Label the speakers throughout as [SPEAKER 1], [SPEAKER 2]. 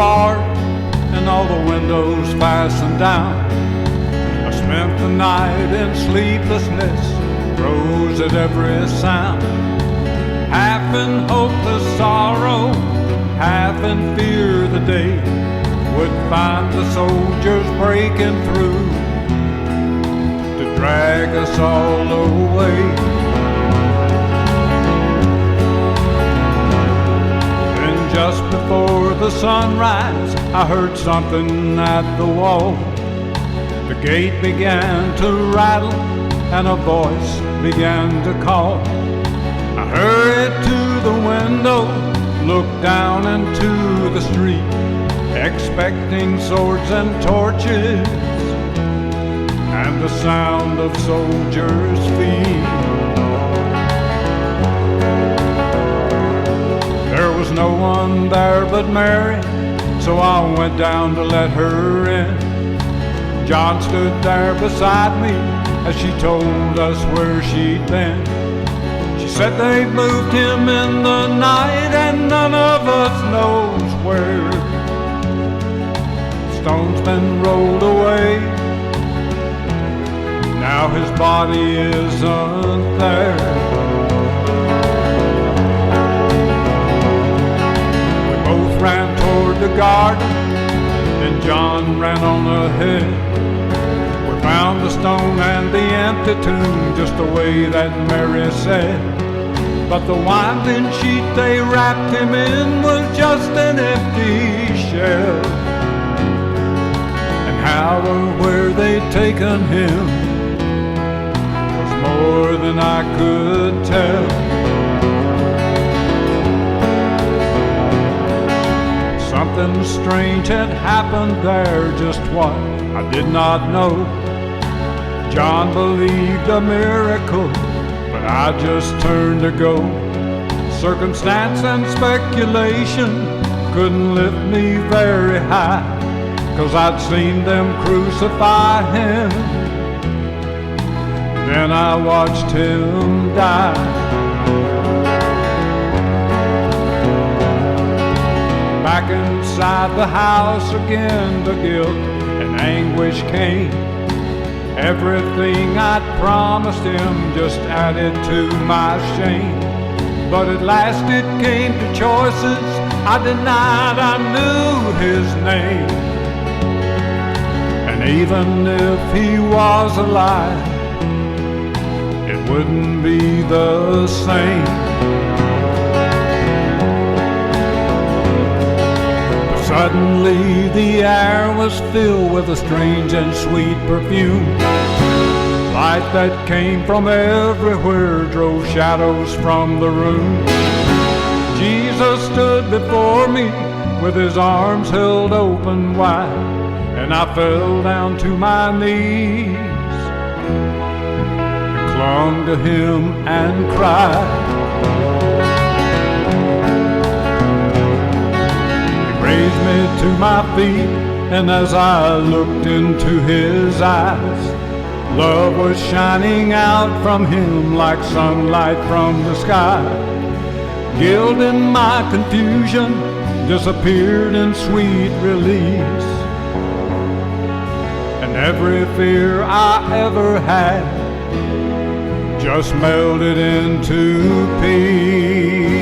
[SPEAKER 1] barred and all the windows fastened down. I spent the night in sleeplessness, rose at every sound. Half in hopeless sorrow, half in fear the day would find the soldiers breaking through to drag us all away. Then just before the sunrise, I heard something at the wall. The gate began to rattle and a voice began to call. I hurried to the window, looked down into the street, expecting swords and torches and the sound of soldiers' feet. There was no one there but Mary, so I went down to let her in. John stood there beside me as she told us where she'd been. She said they'd moved him in the night and none of us knows where. The stone's been rolled away, now his body isn't there. We both ran toward the garden and John ran on ahead. We found the stone and the empty tomb just the way that Mary said. But the winding sheet they wrapped him in was just an empty shell. And how or where they'd taken him was more than I could tell. Something strange had happened there, just what I did not know. John believed a miracle, but I just turned to go. Circumstance and speculation couldn't lift me very high, 'cause I'd seen them crucify him, then I watched him die. Back inside the house again, the guilt and anguish came. Everything I'd promised him just added to my shame. But at last it came to choices I denied. I knew his name, and even if he was alive, it wouldn't be the same. Suddenly the air was filled with a strange and sweet perfume. Light that came from everywhere drove shadows from the room. Jesus stood before me with his arms held open wide, and I fell down to my knees and clung to him and cried. Raised me to my feet, and as I looked into his eyes, love was shining out from him like sunlight from the sky. Guilt in my confusion disappeared in sweet release, and every fear I ever had just melted into peace.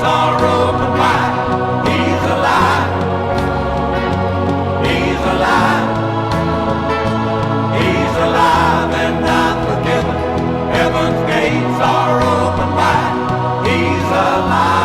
[SPEAKER 1] Are open wide. He's alive. He's alive. He's alive and not forgiven. Heaven's gates are open wide. He's alive.